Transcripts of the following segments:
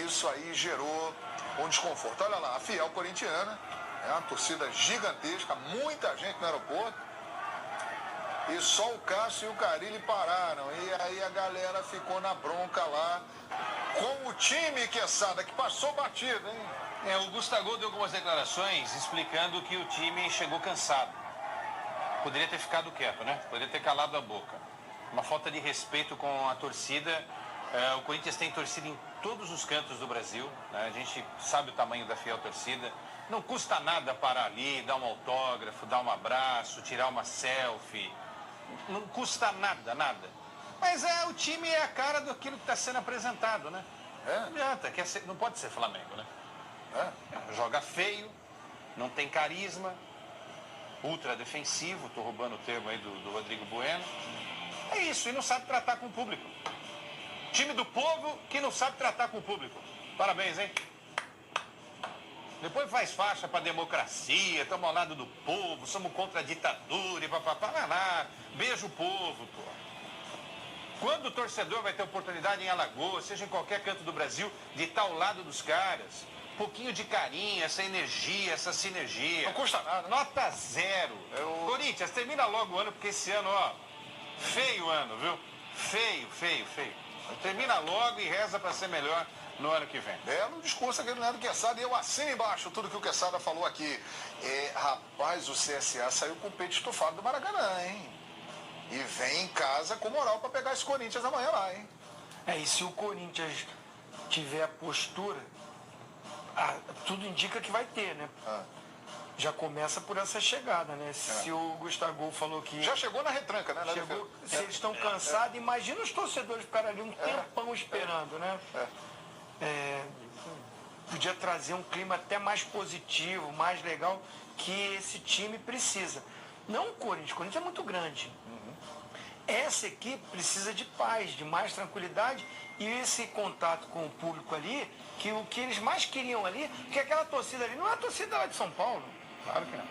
isso aí gerou um desconforto. Olha lá, a fiel corintiana, é uma torcida gigantesca, muita gente no aeroporto. E só o Cássio e o Carille pararam. E aí a galera ficou na bronca lá com o time, Quesada, que passou batido, hein? O Gustavo deu algumas declarações explicando que o time chegou cansado. Poderia ter ficado quieto, né? Poderia ter calado a boca. Uma falta de respeito com a torcida. O Corinthians tem torcida em todos os cantos do Brasil, né? A gente sabe o tamanho da fiel torcida. Não custa nada parar ali, dar um autógrafo, dar um abraço, tirar uma selfie. Não custa nada, nada. Mas o time é a cara daquilo que está sendo apresentado, né? Não adianta, não pode ser Flamengo, né? Joga feio, não tem carisma, ultra defensivo, estou roubando o termo aí do Rodrigo Bueno. É isso, e não sabe tratar com o público. Time do povo que não sabe tratar com o público. Parabéns, hein? Depois faz faixa para democracia, estamos ao lado do povo, somos contra a ditadura e papapá. Beijo o povo, pô. Quando o torcedor vai ter oportunidade em Alagoas, seja em qualquer canto do Brasil, de estar ao lado dos caras? Um pouquinho de carinho, essa energia, essa sinergia. Não custa nada. Nota 0. Corinthians, termina logo o ano, porque esse ano, feio o ano, viu? Feio. Termina logo e reza para ser melhor no ano que vem. Belo discurso aqui do Leandro Quesada, e eu assino embaixo tudo que o Quesada falou aqui. Rapaz, o CSA saiu com o peito estufado do Maracanã, hein? E vem em casa com moral para pegar esse Corinthians amanhã lá, hein? E se o Corinthians tiver a postura, tudo indica que vai ter, né? Já começa por essa chegada, né? Se o Gustavo falou que... Já chegou na retranca, né? Se eles estão cansados, imagina os torcedores ficarem ali um tempão esperando, né? Podia trazer um clima até mais positivo, mais legal, que esse time precisa. Não o Corinthians é muito grande. Essa equipe precisa de paz, de mais tranquilidade e esse contato com o público ali, que o que eles mais queriam ali, porque aquela torcida ali não é a torcida lá de São Paulo. Claro que não.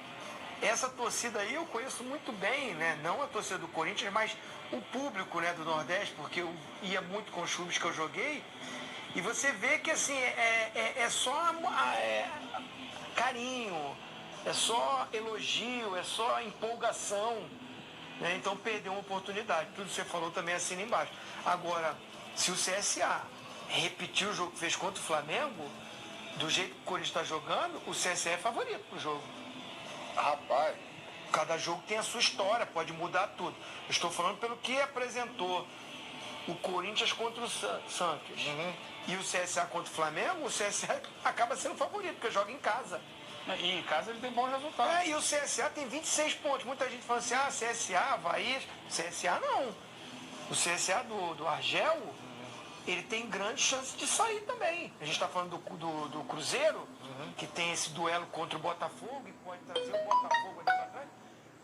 Essa torcida aí eu conheço muito bem, né? Não a torcida do Corinthians, mas o público, né, do Nordeste, porque eu ia muito com os clubes que eu joguei. E você vê que assim, é só carinho, é só elogio, é só empolgação. Né? Então perdeu uma oportunidade. Tudo que você falou também assina embaixo. Agora, se o CSA repetir o jogo que fez contra o Flamengo, do jeito que o Corinthians está jogando, o CSA é favorito pro jogo. Rapaz. Cada jogo tem a sua história, pode mudar tudo. Eu estou falando pelo que apresentou o Corinthians contra o Santos. E o CSA contra o Flamengo, o CSA acaba sendo favorito, porque joga em casa. E em casa ele tem bons resultados. E o CSA tem 26 pontos. Muita gente fala assim, CSA, Havaí. CSA não. O CSA do Argel, ele tem grande chance de sair também. A gente está falando do Cruzeiro, que tem esse duelo contra o Botafogo e pode trazer o Botafogo ali para trás.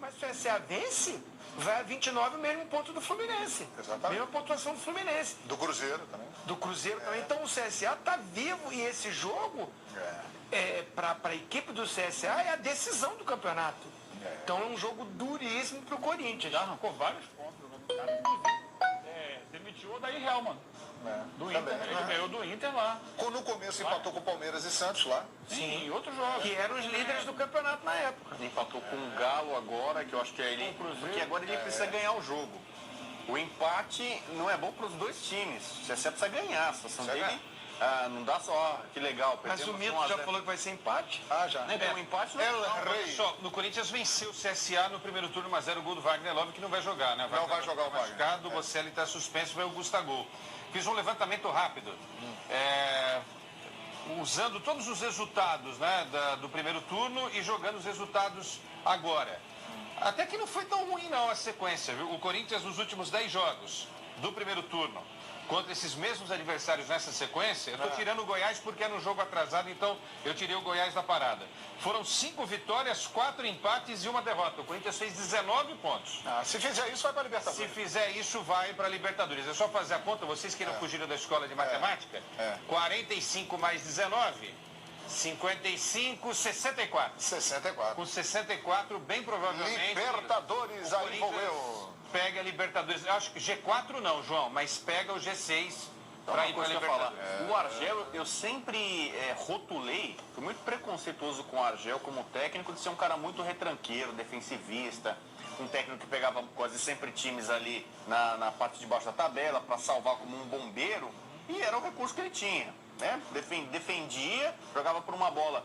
Mas se o CSA vence, vai a 29, o mesmo ponto do Fluminense. Exatamente. Mesma pontuação do Fluminense. Do Cruzeiro também. Do Cruzeiro também. Então o CSA está vivo e esse jogo, para a equipe do CSA, é a decisão do campeonato. Então é um jogo duríssimo para o Corinthians. Já arrancou vários pontos. O cara demitiu o Daí Real, mano. Do Inter, ele ganhou do Inter lá. No começo empatou com Palmeiras e Santos lá. Sim, e outros jogos. Que eram os líderes do campeonato na época. Empatou com o Galo agora, que eu acho que é ele. Porque agora ele precisa ganhar o jogo. O empate não é bom para os dois times. O CSA precisa ganhar. A situação dele não dá só. Que legal. Mas o Mito já falou que vai ser empate? Já. Então o empate não Só, no Corinthians venceu o CSA no primeiro turno, 1-0, o gol do Wagner Love, que não vai jogar, né? Não vai jogar o Wagner. Machucado, o Bocelli está suspenso, vai o Gustavo. Fiz um levantamento rápido, usando todos os resultados, né, do primeiro turno e jogando os resultados agora. Até que não foi tão ruim não a sequência, viu? O Corinthians nos últimos 10 jogos do primeiro turno, contra esses mesmos adversários nessa sequência, eu estou tirando o Goiás porque era um jogo atrasado, então eu tirei o Goiás da parada. Foram 5 vitórias, 4 empates e 1 derrota. O Corinthians fez 19 pontos. Se fizer isso, vai para a Libertadores. Se fizer isso, vai para a Libertadores. É só fazer a conta, vocês que não fugiram da escola de matemática, 45 mais 19, 55, 64. 64. Com 64, bem provavelmente... Libertadores, aí vou eu. Pega a Libertadores. Eu acho que G4 não, João, mas pega o G6 Então, uma coisa que eu ia falar. O Argel, eu sempre rotulei, fui muito preconceituoso com o Argel como técnico, de ser um cara muito retranqueiro, defensivista, um técnico que pegava quase sempre times ali na parte de baixo da tabela para salvar como um bombeiro, e era o recurso que ele tinha, né? Defendia, jogava por uma bola.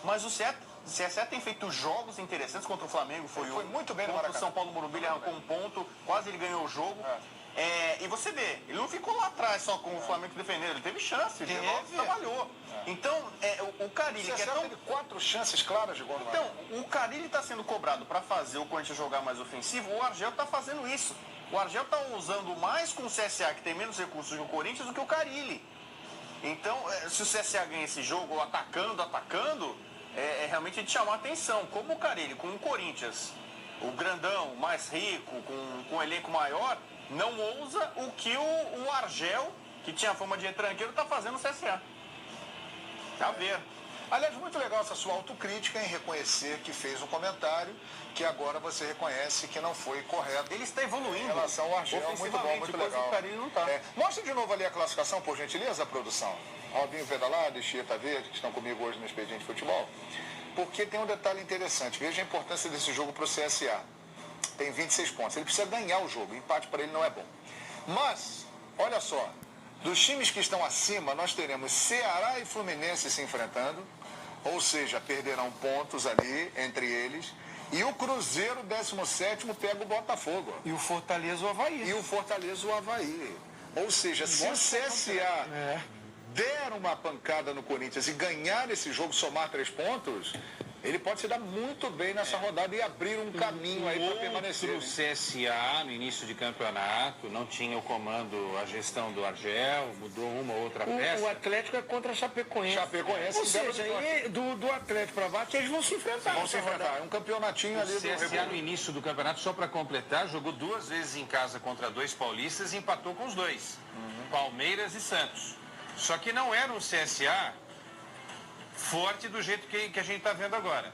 Mas o CSA tem feito jogos interessantes contra o Flamengo, foi muito bem no contra o Maracanã. São Paulo Morumbi, ele arrancou um ponto, quase ele ganhou o jogo. E você vê, ele não ficou lá atrás só com o Flamengo defendendo, ele teve chance, ele trabalhou. Então, o Carille, que é tão... teve 4 chances claras de gol no Então, o Carille está sendo cobrado para fazer o Corinthians jogar mais ofensivo, o Argel está fazendo isso. O Argel está usando mais com o CSA, que tem menos recursos que o Corinthians, do que o Carille. Então, se o CSA ganha esse jogo atacando, é realmente de chamar a atenção. Como o Carille, com o Corinthians, o grandão, mais rico, com um elenco maior, não ousa o que o Argel, que tinha fama de retranqueiro, está fazendo no CSA. Tá ver. Aliás, muito legal essa sua autocrítica em reconhecer que fez um comentário que agora você reconhece que não foi correto. Ele está evoluindo. Em relação ao Argel, muito bom, muito legal. O Carille não tá. Mostra de novo ali a classificação, por gentileza, produção. Robinho Pedalado e Chieta Verde, que estão comigo hoje no Expediente de Futebol. Porque tem um detalhe interessante. Veja a importância desse jogo para o CSA. Tem 26 pontos. Ele precisa ganhar o jogo. Empate para ele não é bom. Mas, olha só. Dos times que estão acima, nós teremos Ceará e Fluminense se enfrentando. Ou seja, perderão pontos ali entre eles. E o Cruzeiro, 17º, pega o Botafogo. E o Fortaleza, o Avaí. E o Fortaleza, o Avaí. Ou seja, se o CSA der uma pancada no Corinthians e ganhar esse jogo, somar 3 pontos, ele pode se dar muito bem nessa rodada e abrir um caminho aí para permanecer. O CSA, no início de campeonato, não tinha o comando, a gestão do Argel, mudou uma ou outra peça. O Atlético é contra a Chapecoense. Ou seja, do Atlético para baixo, eles vão se enfrentar. Vão se enfrentar. É um campeonatinho ali do CSA no início do campeonato, só para completar, jogou 2 vezes em casa contra 2 paulistas e empatou com os 2. Palmeiras e Santos. Só que não era um CSA forte do jeito que a gente está vendo agora,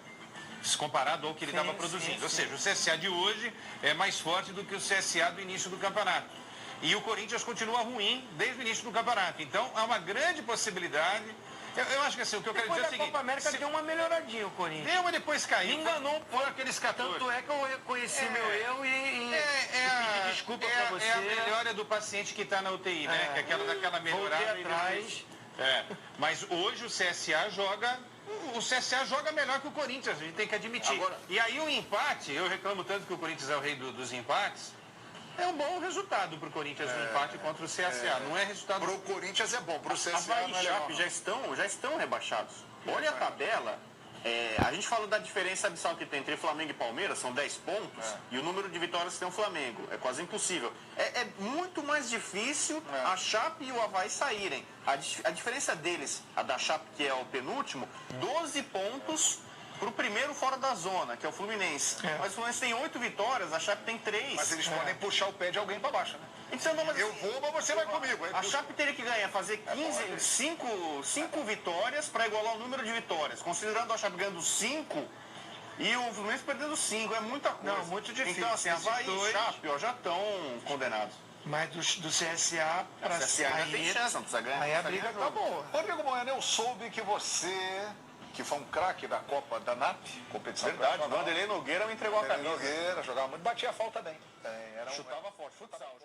comparado ao que ele estava produzindo. Ou seja, o CSA de hoje é mais forte do que o CSA do início do campeonato. E o Corinthians continua ruim desde o início do campeonato. Então, há uma grande possibilidade. Eu acho que assim, o que eu quero dizer é o seguinte... Copa América deu uma melhoradinha o Corinthians. Deu, mas depois caiu. Enganou por aqueles 14. Tanto é que eu reconheci meu erro e pedi desculpa para você. É a melhora do paciente que está na UTI, né? Que é daquela melhorada. Voltei atrás. Mas hoje o CSA joga melhor que o Corinthians, a gente tem que admitir. Agora, e aí o empate, eu reclamo tanto que o Corinthians é o rei dos empates, é um bom resultado para o Corinthians no empate contra o CSA. Não é resultado... Para o Corinthians é bom, para o CSA Avaí não é e Chape já estão rebaixados. Olha a tabela. A gente fala da diferença abissal que tem entre Flamengo e Palmeiras, são 10 pontos, e o número de vitórias que tem o Flamengo. É quase impossível. É muito mais difícil a Chape e o Avaí saírem. A diferença deles, a da Chape, que é o penúltimo, 12 pontos para o primeiro fora da zona, que é o Fluminense. Mas o Fluminense tem 8 vitórias, a Chape tem 3. Mas eles podem puxar o pé de alguém para baixo, né? Então, não, mas eu vou, mas você vai comigo. A Chape teria que ganhar, fazer 5 vitórias para igualar o número de vitórias. Considerando a Chape ganhando 5 e o Fluminense perdendo 5, é muita coisa. Não, muito difícil. Então, assim, Avaí e Chape já estão condenados. Mas do CSA para CSA já tem chance, não precisa ganhar. Aí a briga tá boa. Rodrigo Bueno, eu soube que você, que foi um craque da Copa da NAP, competição Verdade, profissional. Vanderlei Nogueira me entregou a camisa. Nogueira, jogava muito, batia a falta bem. Chutava forte, futsal.